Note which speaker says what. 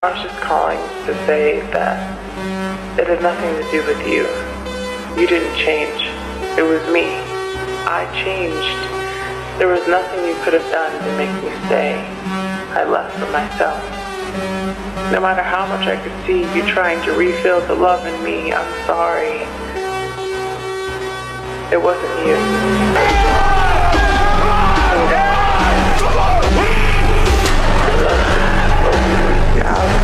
Speaker 1: I was just calling to say that it had nothing to do with you. You didn't change. It was me. I changed. There was nothing you could have done to make me stay. I left for myself. No matter how much I could see you trying to refill the love in me, I'm sorry. It wasn't you. I love you.